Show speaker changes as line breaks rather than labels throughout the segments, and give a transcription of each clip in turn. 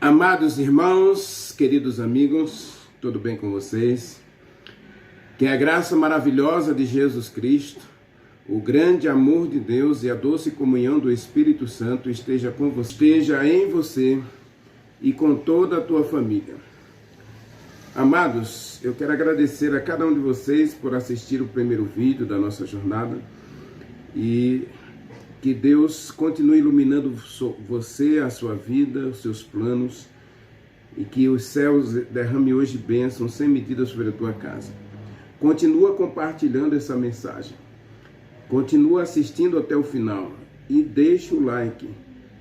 Amados irmãos, queridos amigos, tudo bem com vocês? Que a graça maravilhosa de Jesus Cristo, o grande amor de Deus e a doce comunhão do Espírito Santo esteja com você, esteja em você e com toda a tua família. Amados, eu quero agradecer a cada um de vocês por assistir o primeiro vídeo da nossa jornada e que Deus continue iluminando você, a sua vida, os seus planos e que os céus derrame hoje bênçãos sem medida sobre a tua casa. Continua compartilhando essa mensagem. Continua assistindo até o final e deixa o like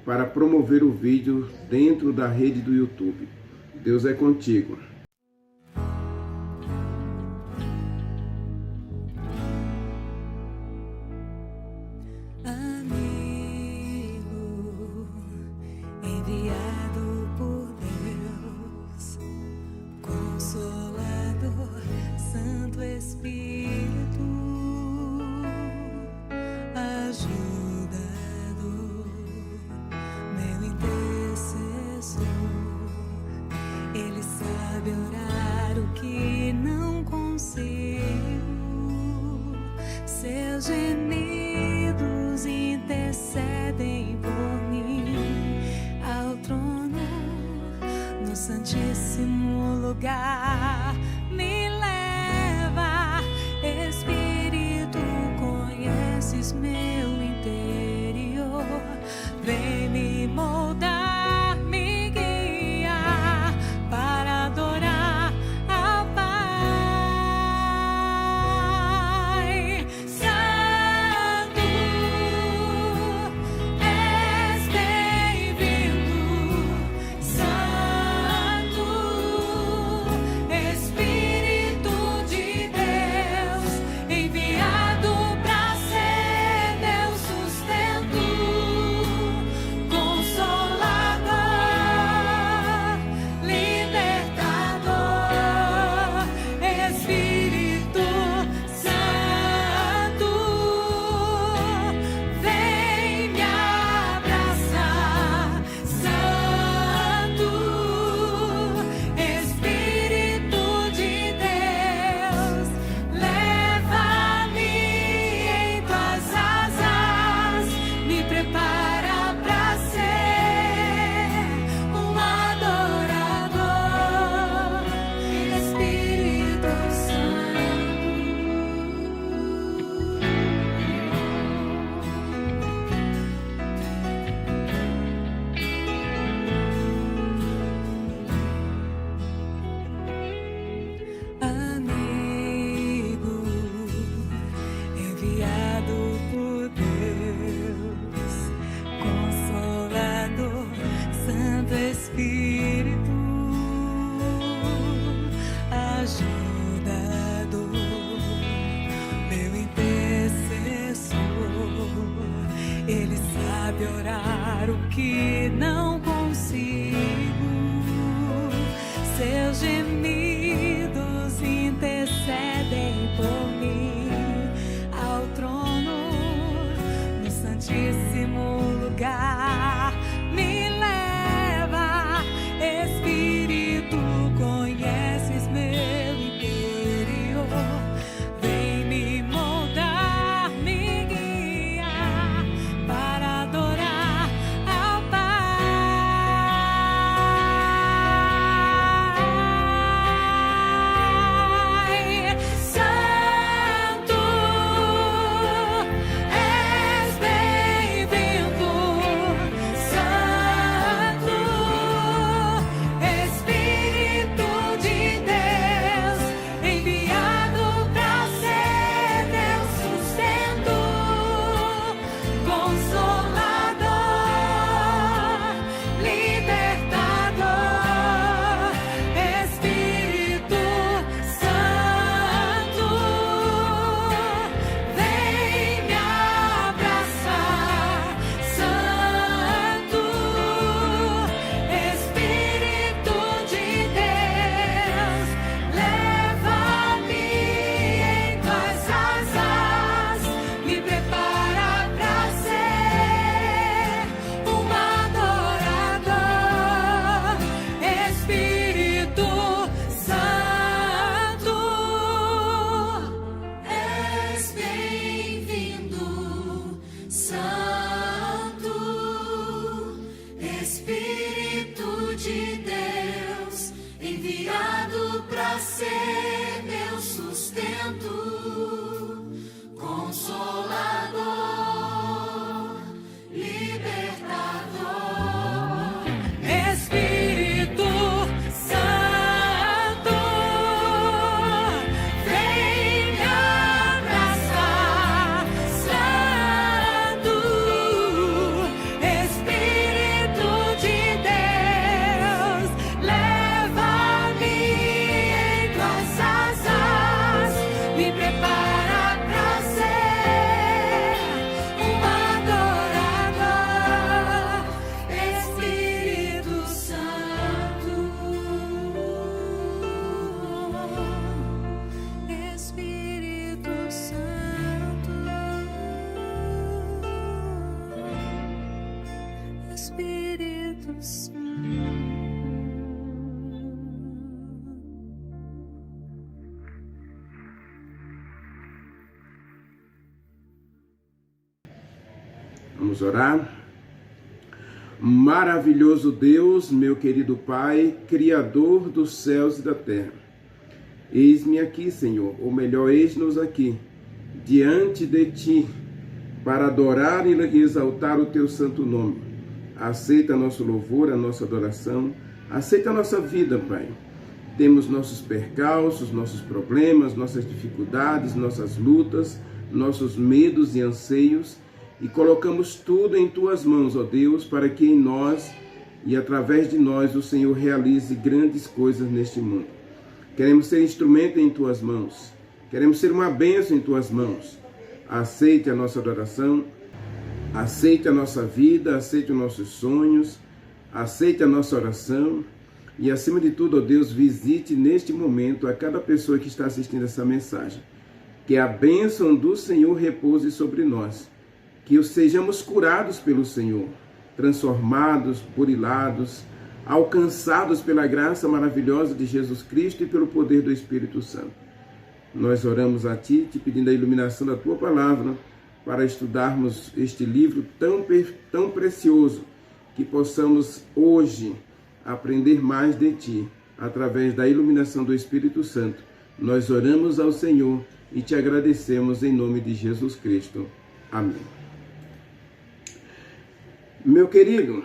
para promover o vídeo dentro da rede do YouTube. Deus é contigo.
Enviado por Deus, Consolador, Santo Espírito, ajudador, meu intercessor. Ele sabe orar o que não consigo, seus gemidos intercedem por mim. No santíssimo lugar me leva, Espírito, conheces meu interior, vem me moldar, me guiar para adorar ao Pai. Santo, és bem-vindo, Espírito
Vamos orar. Maravilhoso Deus, meu querido Pai, Criador dos céus e da terra. Eis-me aqui, Senhor, ou melhor, eis-nos aqui, diante de Ti, para adorar e exaltar o Teu santo nome. Aceita nosso louvor, a nossa adoração, aceita a nossa vida, Pai. Temos nossos percalços, nossos problemas, nossas dificuldades, nossas lutas, nossos medos e anseios, e colocamos tudo em Tuas mãos, ó Deus, para que em nós e através de nós o Senhor realize grandes coisas neste mundo. Queremos ser instrumento em Tuas mãos. Queremos ser uma bênção em Tuas mãos. Aceite a nossa adoração, aceite a nossa vida, aceite os nossos sonhos, aceite a nossa oração e, acima de tudo, ó Deus, visite neste momento a cada pessoa que está assistindo essa mensagem. Que a bênção do Senhor repouse sobre nós. Que sejamos curados pelo Senhor, transformados, burilados, alcançados pela graça maravilhosa de Jesus Cristo e pelo poder do Espírito Santo. Nós oramos a Ti, te pedindo a iluminação da Tua palavra para estudarmos este livro tão precioso, que possamos hoje aprender mais de Ti, através da iluminação do Espírito Santo. Nós oramos ao Senhor e Te agradecemos em nome de Jesus Cristo. Amém. Meu querido,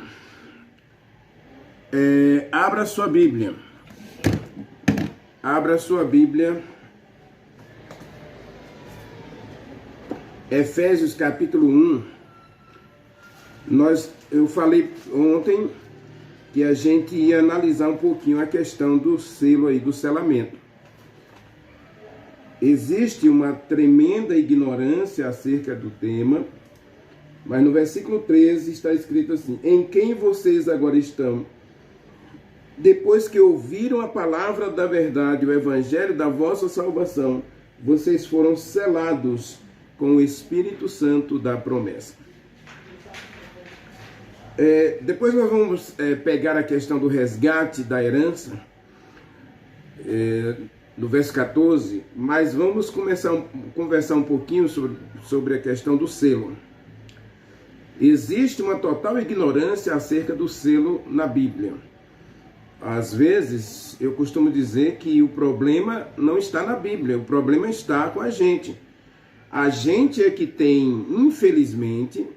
abra sua Bíblia. Abra sua Bíblia. Efésios capítulo 1. Eu falei ontem que a gente ia analisar um pouquinho a questão do selo aí, do selamento. Existe uma tremenda ignorância acerca do tema, mas no versículo 13 está escrito assim: em quem vocês agora estão, depois que ouviram a palavra da verdade, o evangelho da vossa salvação, vocês foram selados com o Espírito Santo da promessa. Depois nós vamos pegar a questão do resgate da herança, no verso 14, mas vamos conversar um pouquinho sobre a questão do selo. Existe uma total ignorância acerca do selo na Bíblia. Às vezes, eu costumo dizer que o problema não está na Bíblia, o problema está com a gente. A gente é que tem, infelizmente,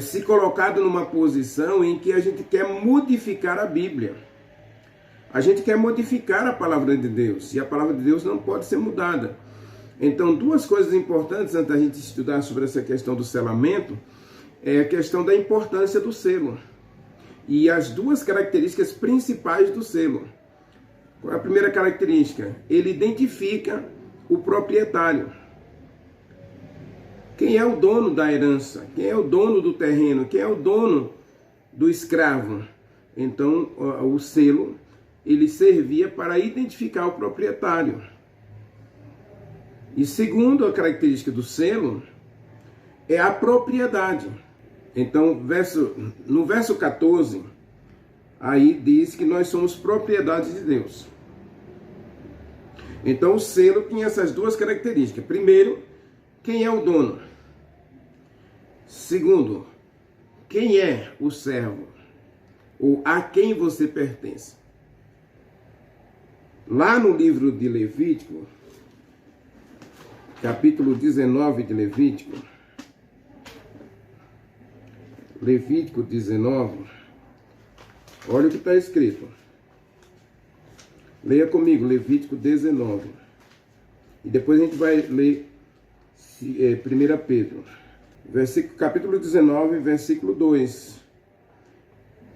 se colocado numa posição em que a gente quer modificar a Bíblia. A gente quer modificar a palavra de Deus, e a palavra de Deus não pode ser mudada. Então, duas coisas importantes antes da gente estudar sobre essa questão do selamento, é a questão da importância do selo e as duas características principais do selo. Qual é a primeira característica? Ele identifica o proprietário. Quem é o dono da herança? Quem é o dono do terreno? Quem é o dono do escravo? Então, o selo, ele servia para identificar o proprietário. E segundo a característica do selo, é a propriedade. Então, no verso 14, aí diz que nós somos propriedade de Deus. Então, o selo tinha essas duas características. Primeiro, quem é o dono? Segundo, quem é o servo? Ou a quem você pertence? Lá no livro de Levítico, capítulo 19 de Levítico, Levítico 19, olha o que está escrito. Leia comigo, Levítico 19. E depois a gente vai ler 1 Pedro. Capítulo 19, versículo 2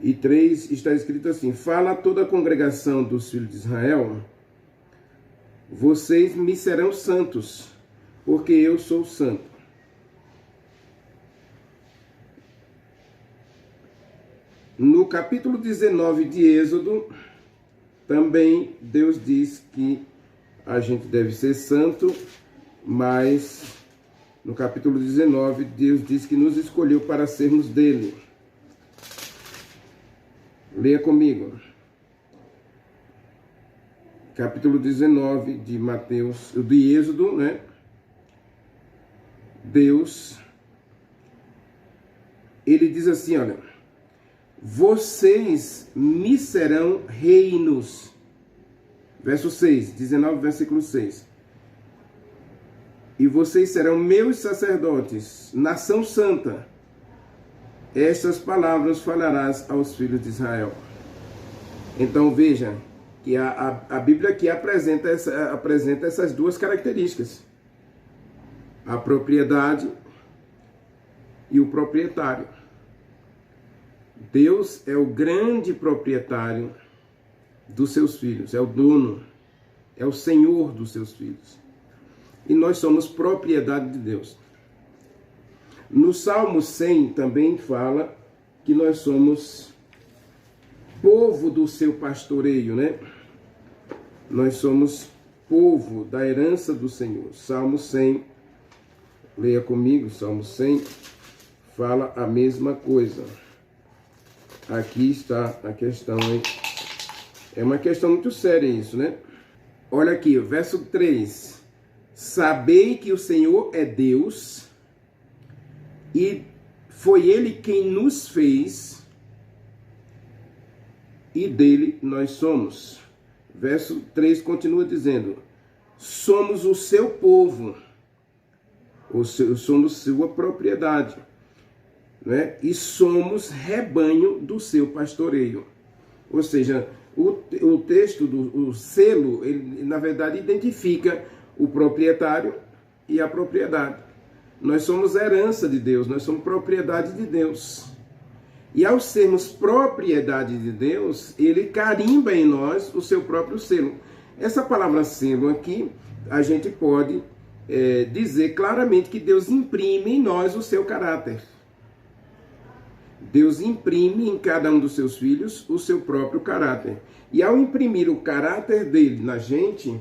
e 3, está escrito assim: fala a toda a congregação dos filhos de Israel, vocês me serão santos, porque eu sou santo. No capítulo 19 de Êxodo, também Deus diz que a gente deve ser santo, mas no capítulo 19, Deus diz que nos escolheu para sermos dele. Leia comigo. Capítulo 19 de Mateus, de Êxodo, né? Deus ele diz assim, olha, vocês me serão reinos. Verso 6, 19, versículo 6. E vocês serão meus sacerdotes, nação santa. Estas palavras falarás aos filhos de Israel. Então veja que a Bíblia aqui apresenta essas duas características. A propriedade e o proprietário. Deus é o grande proprietário dos seus filhos, é o dono, é o Senhor dos seus filhos. E nós somos propriedade de Deus. No Salmo 100 também fala que nós somos povo do seu pastoreio, né? Nós somos povo da herança do Senhor. Salmo 100, leia comigo, Salmo 100, fala a mesma coisa. Aqui está a questão, hein? É uma questão muito séria isso, né? Olha aqui, verso 3. Sabei que o Senhor é Deus e foi Ele quem nos fez e dele nós somos. Verso 3 continua dizendo, somos o seu povo, somos sua propriedade, né? E somos rebanho do seu pastoreio. Ou seja, o texto do selo, ele na verdade identifica o proprietário e a propriedade. Nós somos herança de Deus, nós somos propriedade de Deus. E ao sermos propriedade de Deus, ele carimba em nós o seu próprio selo. Essa palavra selo aqui, a gente pode dizer claramente que Deus imprime em nós o seu caráter. Deus imprime em cada um dos seus filhos o seu próprio caráter. E ao imprimir o caráter dele na gente,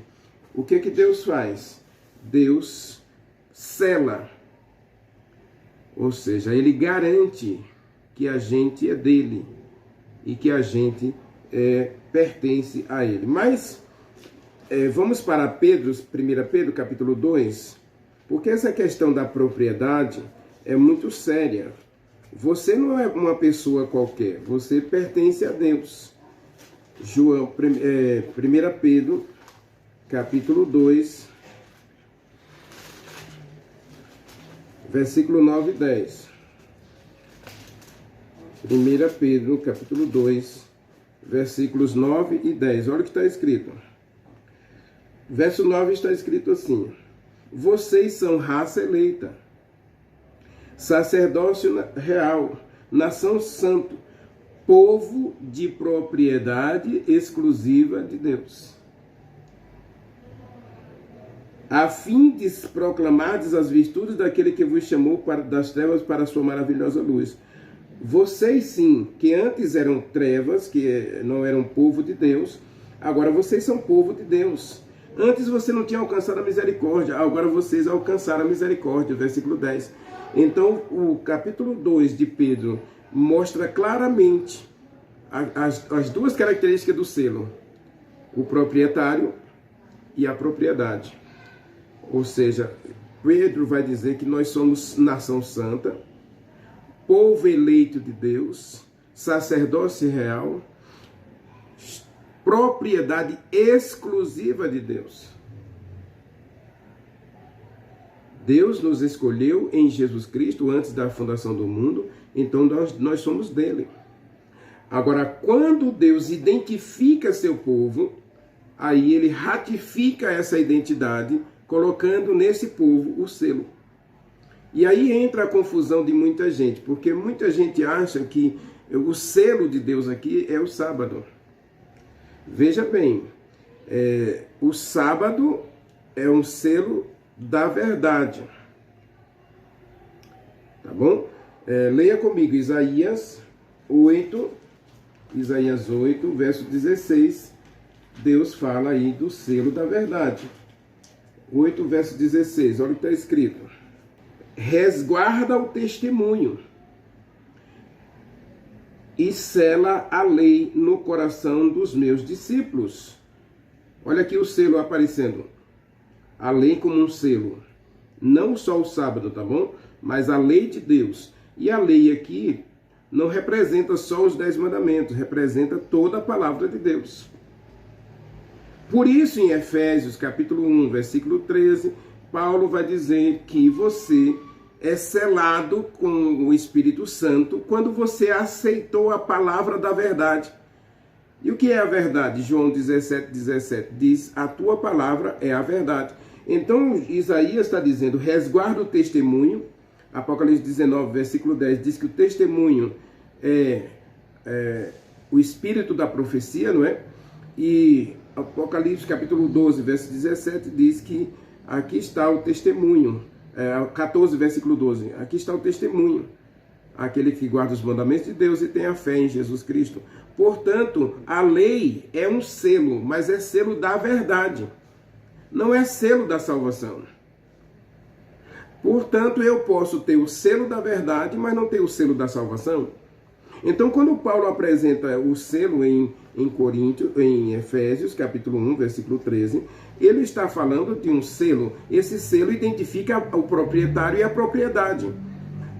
o que Deus faz? Deus sela. Ou seja, ele garante que a gente é dele e que a gente pertence a ele. Mas vamos para Pedro, 1 Pedro capítulo 2, porque essa questão da propriedade é muito séria. Você não é uma pessoa qualquer, você pertence a Deus. 1 Pedro capítulo 2, versículo 9 e 10. 1 Pedro, capítulo 2, versículos 9 e 10. Olha o que está escrito. Verso 9 está escrito assim: vocês são raça eleita, sacerdócio real, nação santa, povo de propriedade exclusiva de Deus, a fim de proclamardes as virtudes daquele que vos chamou das trevas para a sua maravilhosa luz. Vocês sim, que antes eram trevas, que não eram povo de Deus, agora vocês são povo de Deus. Antes você não tinha alcançado a misericórdia, agora vocês alcançaram a misericórdia, versículo 10. Então o capítulo 2 de Pedro mostra claramente as duas características do selo: o proprietário e a propriedade. Ou seja, Pedro vai dizer que nós somos nação santa, povo eleito de Deus, sacerdócio real, propriedade exclusiva de Deus. Deus nos escolheu em Jesus Cristo antes da fundação do mundo, então nós somos dele. Agora, quando Deus identifica seu povo, aí ele ratifica essa identidade, colocando nesse povo o selo. E aí entra a confusão de muita gente, porque muita gente acha que o selo de Deus aqui é o sábado. Veja bem, o sábado é um selo da verdade. Tá bom? Leia comigo Isaías 8, verso 16. Deus fala aí do selo da verdade. 8, verso 16, olha o que está escrito. Resguarda o testemunho e sela a lei no coração dos meus discípulos. Olha aqui o selo aparecendo. A lei como um selo. Não só o sábado, tá bom? Mas a lei de Deus. E a lei aqui não representa só os 10 mandamentos, representa toda a palavra de Deus. Por isso, em Efésios capítulo 1, versículo 13, Paulo vai dizer que você é selado com o Espírito Santo quando você aceitou a palavra da verdade. E o que é a verdade? João 17:17 diz, a tua palavra é a verdade. Então, Isaías está dizendo, resguarda o testemunho. Apocalipse 19, versículo 10, diz que o testemunho é o espírito da profecia, não é? E Apocalipse capítulo 12, verso 17, diz que aqui está o testemunho. 14, versículo 12, aqui está o testemunho. Aquele que guarda os mandamentos de Deus e tem a fé em Jesus Cristo. Portanto, a lei é um selo, mas é selo da verdade. Não é selo da salvação. Portanto, eu posso ter o selo da verdade, mas não ter o selo da salvação. Então, quando Paulo apresenta o selo em Efésios, capítulo 1, versículo 13, ele está falando de um selo. Esse selo identifica o proprietário e a propriedade.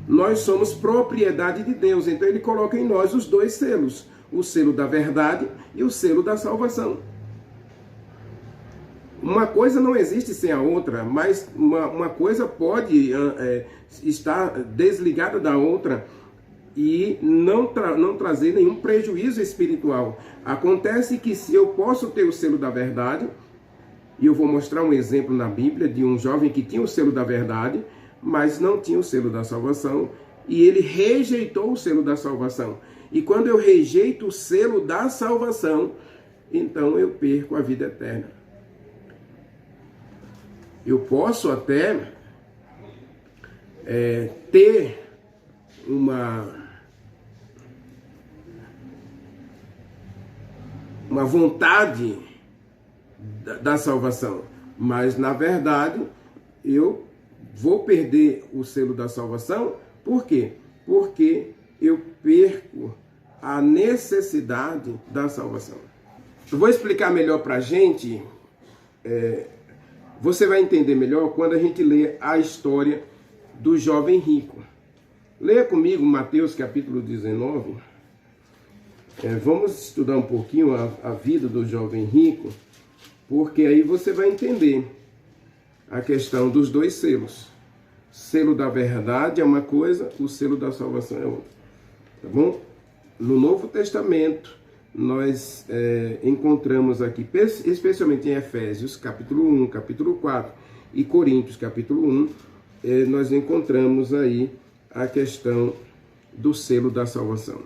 Nós somos propriedade de Deus, então ele coloca em nós os dois selos, o selo da verdade e o selo da salvação. Uma coisa não existe sem a outra, mas uma coisa pode estar desligada da outra e não trazer nenhum prejuízo espiritual. Acontece que se eu posso ter o selo da verdade, e eu vou mostrar um exemplo na Bíblia de um jovem que tinha o selo da verdade, mas não tinha o selo da salvação, e ele rejeitou o selo da salvação. E quando eu rejeito o selo da salvação, então eu perco a vida eterna. Eu posso até ter uma vontade da salvação, mas na verdade eu vou perder o selo da salvação. Por quê? Porque eu perco a necessidade da salvação. Eu vou explicar melhor para a gente. Você vai entender melhor quando a gente lê a história do jovem rico. Leia comigo Mateus capítulo 19. Vamos estudar um pouquinho a vida do jovem rico, porque aí você vai entender a questão dos dois selos. O selo da verdade é uma coisa, o selo da salvação é outra. Tá bom? No Novo Testamento, nós encontramos aqui, especialmente em Efésios, capítulo 1, capítulo 4 e Coríntios, capítulo 1, nós encontramos aí a questão do selo da salvação.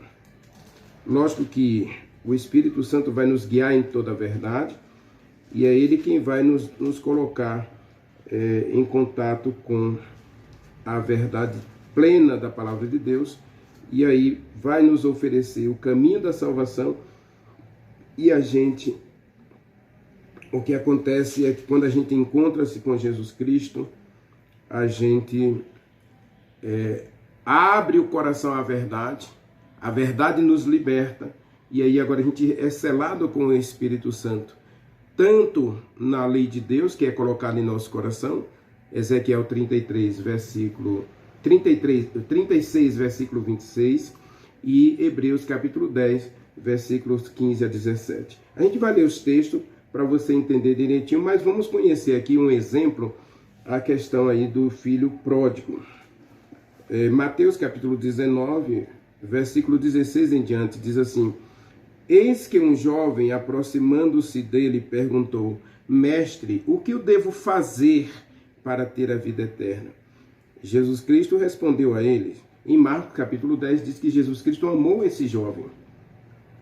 Lógico que o Espírito Santo vai nos guiar em toda a verdade e é Ele quem vai nos colocar em contato com a verdade plena da palavra de Deus, e aí vai nos oferecer o caminho da salvação. E o que acontece é que quando a gente encontra-se com Jesus Cristo, a gente abre o coração à verdade, a verdade nos liberta, e aí agora a gente é selado com o Espírito Santo, tanto na lei de Deus, que é colocada em nosso coração, Ezequiel 36, versículo 26, e Hebreus capítulo 10, versículos 15 a 17. A gente vai ler os textos para você entender direitinho, mas vamos conhecer aqui um exemplo, a questão aí do filho pródigo. Mateus capítulo 19, versículo 16 em diante, diz assim: Eis que um jovem, aproximando-se dele, perguntou: Mestre, o que eu devo fazer para ter a vida eterna? Jesus Cristo respondeu a ele. Em Marcos capítulo 10 diz que Jesus Cristo amou esse jovem.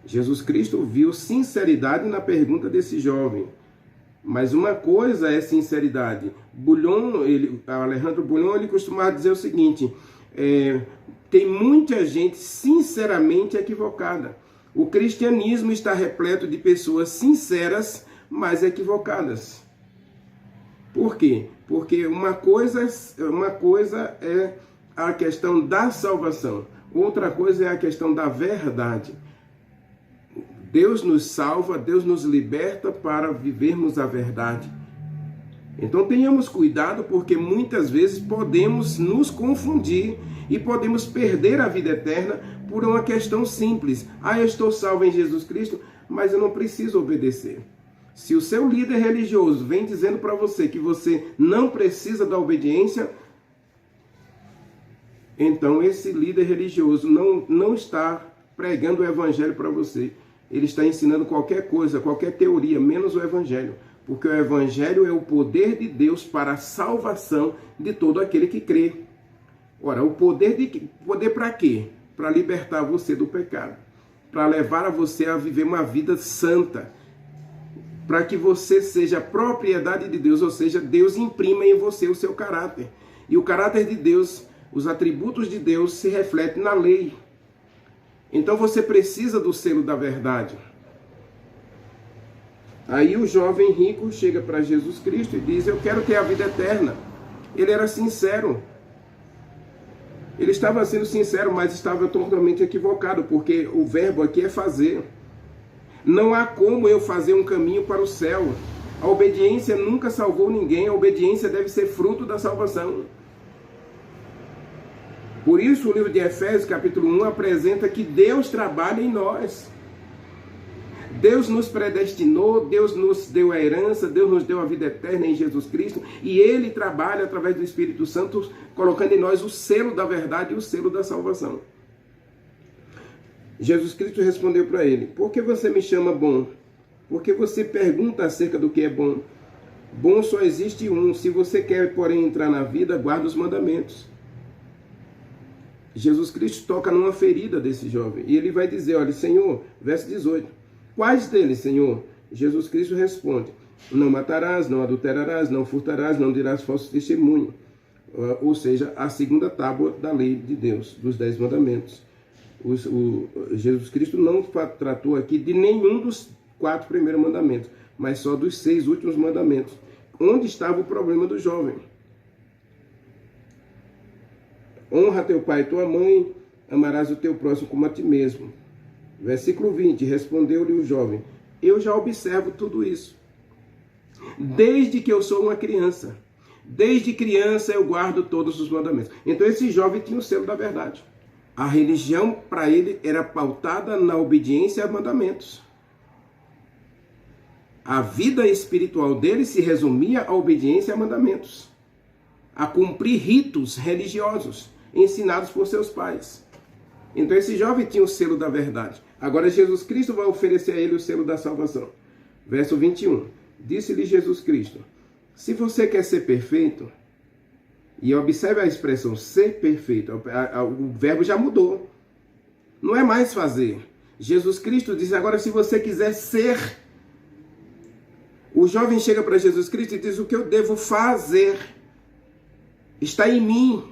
Jesus Cristo viu sinceridade na pergunta desse jovem. Mas uma coisa é sinceridade. Alejandro Bulhon, ele costumava dizer o seguinte: tem muita gente sinceramente equivocada. O cristianismo está repleto de pessoas sinceras, mas equivocadas. Por quê? Porque uma coisa é a questão da salvação, outra coisa é a questão da verdade. Deus nos salva, Deus nos liberta para vivermos a verdade. Então tenhamos cuidado, porque muitas vezes podemos nos confundir E podemos perder a vida eterna por uma questão simples. Eu estou salvo em Jesus Cristo, mas eu não preciso obedecer. Se o seu líder religioso vem dizendo para você que você não precisa da obediência, então esse líder religioso não está pregando o evangelho para você. Ele está ensinando qualquer coisa, qualquer teoria, menos o evangelho. Porque o evangelho é o poder de Deus para a salvação de todo aquele que crê. Ora, o poder para quê? Para libertar você do pecado. Para levar a você a viver uma vida santa. Para que você seja propriedade de Deus, ou seja, Deus imprima em você o seu caráter. E o caráter de Deus, os atributos de Deus se refletem na lei. Então você precisa do selo da verdade. Aí o jovem rico chega para Jesus Cristo e diz: eu quero ter a vida eterna. Ele era sincero. Ele estava sendo sincero, mas estava totalmente equivocado, porque o verbo aqui é fazer. Não há como eu fazer um caminho para o céu. A obediência nunca salvou ninguém. A obediência deve ser fruto da salvação. Por isso o livro de Efésios, capítulo 1, apresenta que Deus trabalha em nós. Deus nos predestinou, Deus nos deu a herança, Deus nos deu a vida eterna em Jesus Cristo, e Ele trabalha através do Espírito Santo, colocando em nós o selo da verdade e o selo da salvação. Jesus Cristo respondeu para ele: por que você me chama bom? Porque você pergunta acerca do que é bom. Bom só existe um. Se você quer, porém, entrar na vida, guarda os mandamentos. Jesus Cristo toca numa ferida desse jovem. E ele vai dizer: olha, Senhor, verso 18. Quais deles, Senhor? Jesus Cristo responde: não matarás, não adulterarás, não furtarás, não dirás falso testemunho. Ou seja, a segunda tábua da lei de Deus, dos 10 mandamentos. Jesus Cristo não tratou aqui de nenhum dos 4 primeiros mandamentos, mas só dos 6 últimos mandamentos. Onde estava o problema do jovem? Honra teu pai e tua mãe, amarás o teu próximo como a ti mesmo. Versículo 20, respondeu-lhe o jovem: eu já observo tudo isso, desde que eu sou uma criança. Desde criança eu guardo todos os mandamentos. Então esse jovem tinha o selo da verdade. A religião para ele era pautada na obediência a mandamentos. A vida espiritual dele se resumia à obediência a mandamentos, a cumprir ritos religiosos ensinados por seus pais. Então esse jovem tinha o selo da verdade. Agora Jesus Cristo vai oferecer a ele o selo da salvação. Verso 21. Disse-lhe Jesus Cristo: se você quer ser perfeito, e observe a expressão ser perfeito, o verbo já mudou. Não é mais fazer. Jesus Cristo diz agora: se você quiser ser. O jovem chega para Jesus Cristo e diz: o que eu devo fazer? Está em mim.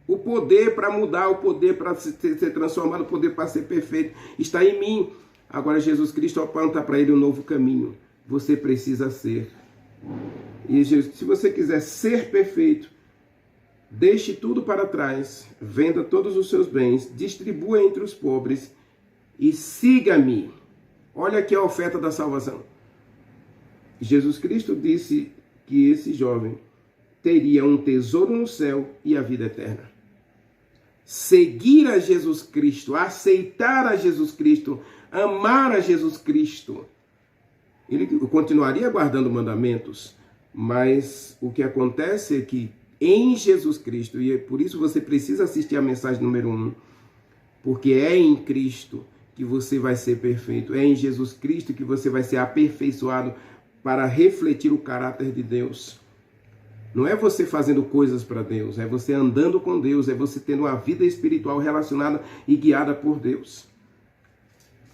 O poder para mudar, o poder para ser transformado, o poder para ser perfeito, está em mim. Agora Jesus Cristo aponta para ele um novo caminho. Você precisa ser. E Jesus, se você quiser ser perfeito, deixe tudo para trás, venda todos os seus bens, distribua entre os pobres e siga-me. Olha aqui a oferta da salvação. Jesus Cristo disse que esse jovem teria um tesouro no céu e a vida eterna. Seguir a Jesus Cristo, aceitar a Jesus Cristo, amar a Jesus Cristo. Ele continuaria guardando mandamentos, mas o que acontece é que em Jesus Cristo, e é por isso você precisa assistir a mensagem número 1, porque é em Cristo que você vai ser perfeito, é em Jesus Cristo que você vai ser aperfeiçoado para refletir o caráter de Deus. Não é você fazendo coisas para Deus, é você andando com Deus, é você tendo uma vida espiritual relacionada e guiada por Deus.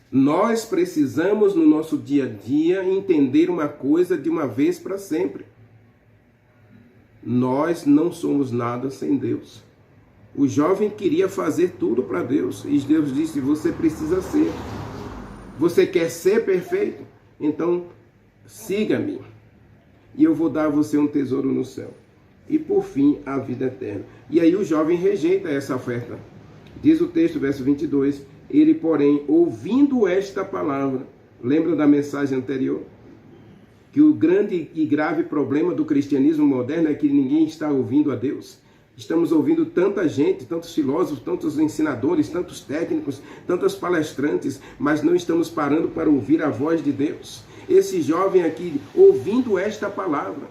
Nós precisamos no nosso dia a dia entender uma coisa de uma vez para sempre. Nós não somos nada sem Deus. O jovem queria fazer tudo para Deus e Deus disse: você precisa ser. Você quer ser perfeito? Então siga-me. E eu vou dar a você um tesouro no céu. E por fim, a vida eterna. E aí o jovem rejeita essa oferta. Diz o texto, verso 22, ele, porém, ouvindo esta palavra, lembra da mensagem anterior? Que o grande e grave problema do cristianismo moderno é que ninguém está ouvindo a Deus. Estamos ouvindo tanta gente, tantos filósofos, tantos ensinadores, tantos técnicos, tantos palestrantes, mas não estamos parando para ouvir a voz de Deus. Esse jovem aqui, ouvindo esta palavra,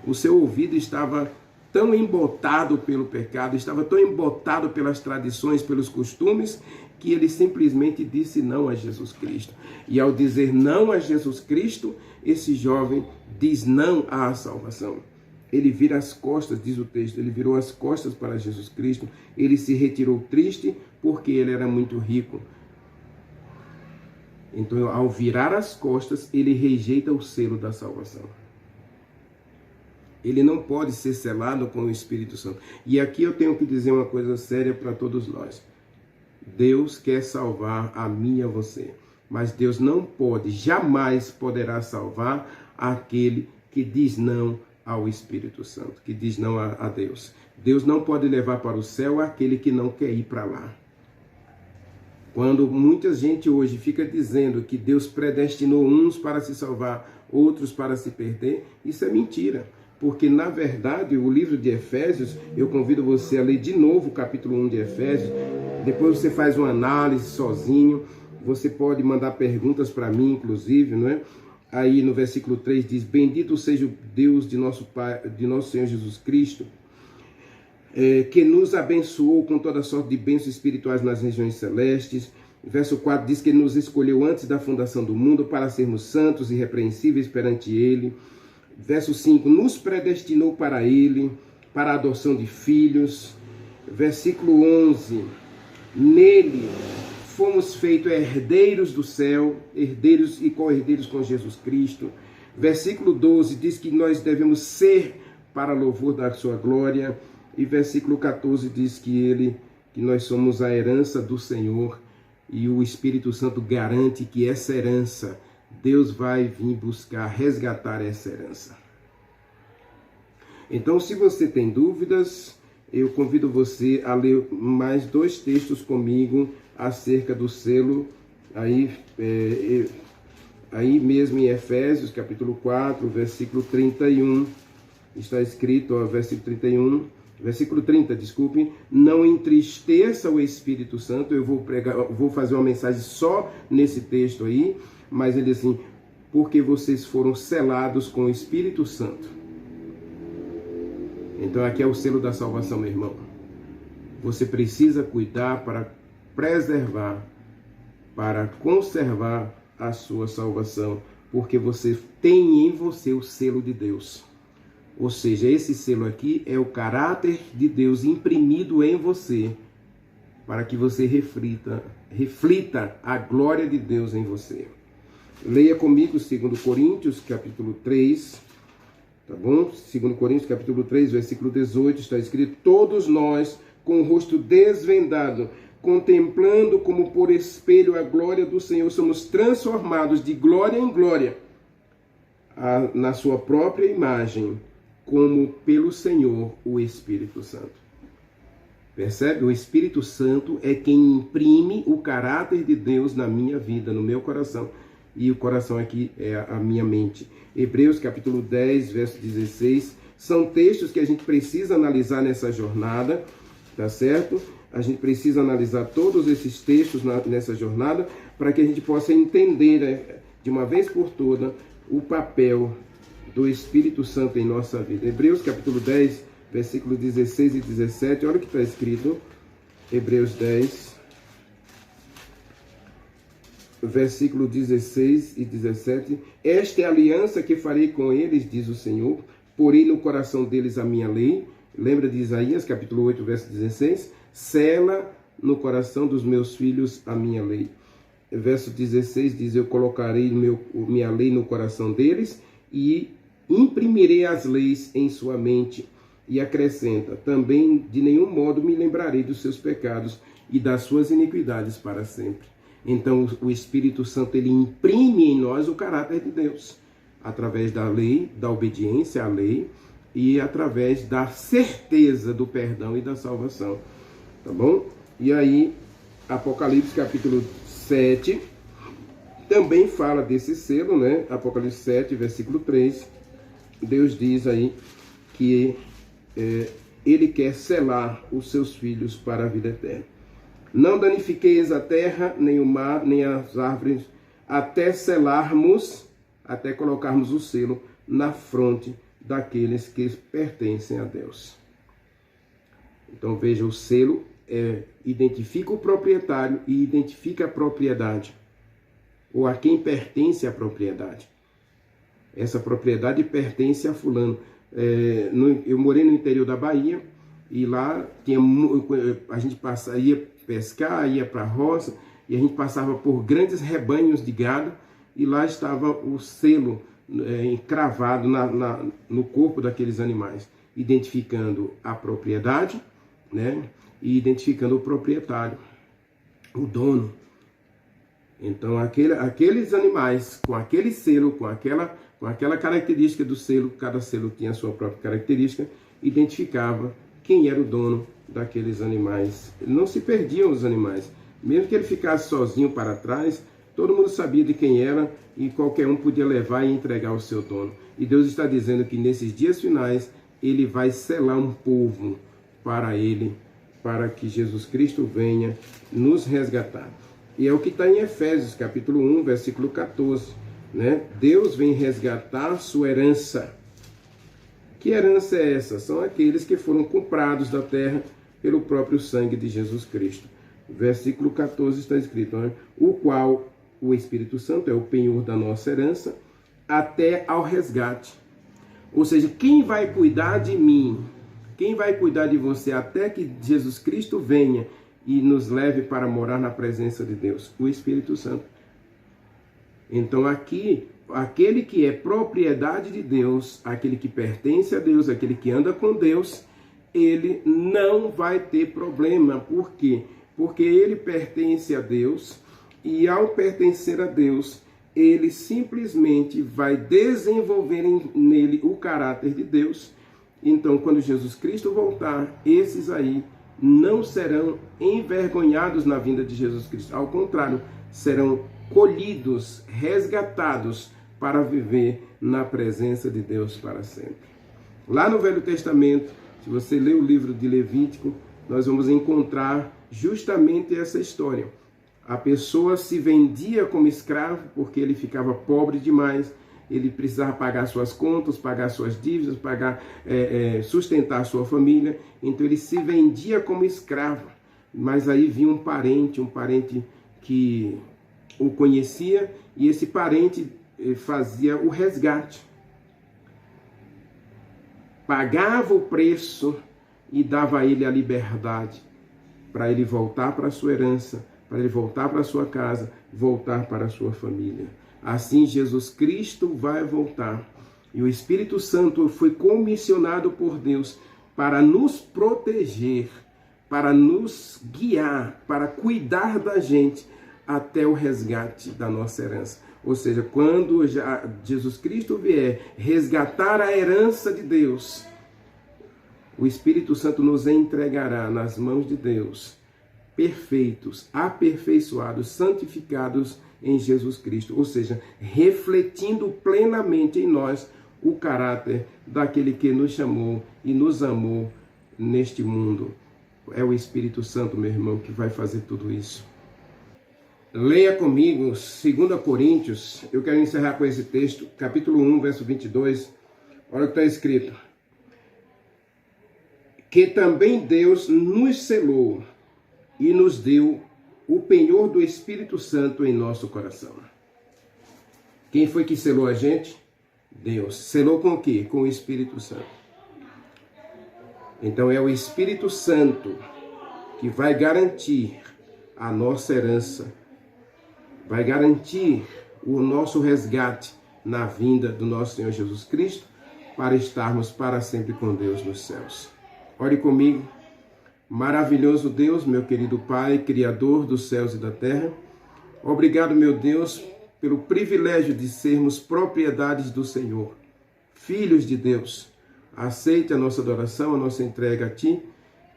o seu ouvido estava tão embotado pelo pecado, estava tão embotado pelas tradições, pelos costumes, que ele simplesmente disse não a Jesus Cristo. E ao dizer não a Jesus Cristo, esse jovem diz não à salvação. Ele vira as costas, diz o texto, ele virou as costas para Jesus Cristo, ele se retirou triste porque ele era muito rico. Então, ao virar as costas, ele rejeita o selo da salvação. Ele não pode ser selado com o Espírito Santo. E aqui eu tenho que dizer uma coisa séria para todos nós. Deus quer salvar a mim e a você, mas Deus não pode, jamais poderá salvar aquele que diz não ao Espírito Santo, que diz não a Deus. Deus não pode levar para o céu aquele que não quer ir para lá. Quando muita gente hoje fica dizendo que Deus predestinou uns para se salvar, outros para se perder, isso é mentira. Porque, na verdade, o livro de Efésios, eu convido você a ler de novo o capítulo 1 de Efésios, depois você faz uma análise sozinho, você pode mandar perguntas para mim, inclusive, não é? Aí no versículo 3 diz, bendito seja o Deus de nosso Pai, de nosso Senhor Jesus Cristo, que nos abençoou com toda sorte de bênçãos espirituais nas regiões celestes. Verso 4 diz que ele nos escolheu antes da fundação do mundo para sermos santos e irrepreensíveis perante ele. Verso 5, nos predestinou para ele, para a adoção de filhos. Versículo 11, nele fomos feitos herdeiros do céu, herdeiros e co-herdeiros com Jesus Cristo. Versículo 12 diz que nós devemos ser para louvor da sua glória. E versículo 14 diz que nós somos a herança do Senhor, e o Espírito Santo garante que essa herança, Deus vai vir buscar, resgatar essa herança. Então, se você tem dúvidas, eu convido você a ler mais 2 textos comigo acerca do selo, aí mesmo em Efésios, capítulo 4, versículo 31, está escrito, ó, versículo 30, desculpe, não entristeça o Espírito Santo. Eu vou fazer uma mensagem só nesse texto aí, mas ele diz assim, porque vocês foram selados com o Espírito Santo. Então aqui é o selo da salvação, meu irmão. Você precisa cuidar para preservar, para conservar a sua salvação, porque você tem em você o selo de Deus. Ou seja, esse selo aqui é o caráter de Deus imprimido em você, para que você reflita a glória de Deus em você. Leia comigo 2 Coríntios, capítulo 3, tá bom? 2 Coríntios, capítulo 3, versículo 18, está escrito, todos nós, com o rosto desvendado, contemplando como por espelho a glória do Senhor, somos transformados de glória em glória, na sua própria imagem, como pelo Senhor, o Espírito Santo. Percebe? O Espírito Santo é quem imprime o caráter de Deus na minha vida, no meu coração. E o coração aqui é a minha mente. Hebreus capítulo 10, verso 16. São textos que a gente precisa analisar nessa jornada, tá certo? A gente precisa analisar todos esses textos nessa jornada para que a gente possa entender de uma vez por toda o papel do Espírito Santo em nossa vida. Hebreus capítulo 10, versículos 16 e 17, olha o que está escrito. Hebreus 10, versículo 16 e 17. Esta é a aliança que farei com eles, diz o Senhor, porei no coração deles a minha lei. Lembra de Isaías, capítulo 8, verso 16? Sela no coração dos meus filhos a minha lei. Verso 16 diz, eu colocarei minha lei no coração deles e imprimirei as leis em sua mente. E acrescenta, também de nenhum modo me lembrarei dos seus pecados e das suas iniquidades para sempre. Então o Espírito Santo, ele imprime em nós o caráter de Deus, através da lei, da obediência à lei e através da certeza do perdão e da salvação. Tá bom? E aí, Apocalipse capítulo 7, também fala desse selo, né? Apocalipse 7, versículo 3, Deus diz aí que Ele quer selar os seus filhos para a vida eterna. Não danifiqueis a terra, nem o mar, nem as árvores, até selarmos, até colocarmos o selo na fronte daqueles que pertencem a Deus. Então veja, o selo identifica o proprietário e identifica a propriedade, ou a quem pertence a propriedade. Essa propriedade pertence a fulano. Eu morei no interior da Bahia e lá a gente ia pescar, ia para a roça e a gente passava por grandes rebanhos de gado e lá estava o selo encravado no corpo daqueles animais, identificando a propriedade, né, e identificando o proprietário, o dono. Então aqueles animais com aquele selo, com aquela característica do selo, cada selo tinha a sua própria característica, identificava quem era o dono daqueles animais. Não se perdiam os animais. Mesmo que ele ficasse sozinho para trás, todo mundo sabia de quem era e qualquer um podia levar e entregar ao seu dono. E Deus está dizendo que nesses dias finais, ele vai selar um povo para ele, para que Jesus Cristo venha nos resgatar. E é o que está em Efésios, capítulo 1, versículo 14. Né? Deus vem resgatar sua herança. Que herança é essa? São aqueles que foram comprados da terra pelo próprio sangue de Jesus Cristo. Versículo 14 está escrito, né? O qual o Espírito Santo é o penhor da nossa herança até ao resgate. Ou seja, quem vai cuidar de mim, quem vai cuidar de você até que Jesus Cristo venha e nos leve para morar na presença de Deus? O Espírito Santo. Então aqui, aquele que é propriedade de Deus, aquele que pertence a Deus, aquele que anda com Deus, ele não vai ter problema. Por quê? Porque ele pertence a Deus e ao pertencer a Deus, ele simplesmente vai desenvolver nele o caráter de Deus. Então, quando Jesus Cristo voltar, esses aí não serão envergonhados na vinda de Jesus Cristo. Ao contrário, serão colhidos, resgatados para viver na presença de Deus para sempre. Lá no Velho Testamento, se você ler o livro de Levítico, nós vamos encontrar justamente essa história. A pessoa se vendia como escravo porque ele ficava pobre demais, ele precisava pagar suas contas, pagar suas dívidas, sustentar sua família, então ele se vendia como escravo. Mas aí vinha um parente que o conhecia e esse parente fazia o resgate. Pagava o preço e dava a ele a liberdade para ele voltar para a sua herança, para ele voltar para a sua casa, voltar para a sua família. Assim Jesus Cristo vai voltar. E o Espírito Santo foi comissionado por Deus para nos proteger, para nos guiar, para cuidar da gente até o resgate da nossa herança. Ou seja, quando Jesus Cristo vier resgatar a herança de Deus, o Espírito Santo nos entregará nas mãos de Deus, perfeitos, aperfeiçoados, santificados em Jesus Cristo. Ou seja, refletindo plenamente em nós o caráter daquele que nos chamou e nos amou neste mundo. É o Espírito Santo, meu irmão, que vai fazer tudo isso. Leia comigo 2 Coríntios, eu quero encerrar com esse texto, capítulo 1, verso 22. Olha o que está escrito. Que também Deus nos selou e nos deu o penhor do Espírito Santo em nosso coração. Quem foi que selou a gente? Deus. Selou com o quê? Com o Espírito Santo. Então é o Espírito Santo que vai garantir a nossa herança, vai garantir o nosso resgate na vinda do nosso Senhor Jesus Cristo, para estarmos para sempre com Deus nos céus. Ore comigo. Maravilhoso Deus, meu querido Pai, Criador dos céus e da terra, obrigado, meu Deus, pelo privilégio de sermos propriedades do Senhor, filhos de Deus. Aceite a nossa adoração, a nossa entrega a Ti,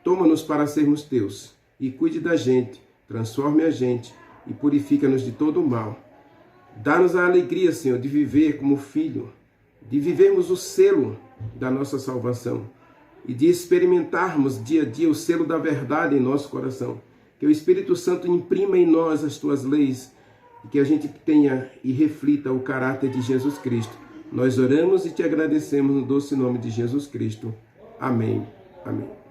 toma-nos para sermos Teus e cuide da gente, transforme a gente e purifica-nos de todo o mal. Dá-nos a alegria, Senhor, de viver como filho, de vivermos o selo da nossa salvação, e de experimentarmos dia a dia o selo da verdade em nosso coração. Que o Espírito Santo imprima em nós as tuas leis e que a gente tenha e reflita o caráter de Jesus Cristo. Nós oramos e te agradecemos no doce nome de Jesus Cristo. Amém. Amém.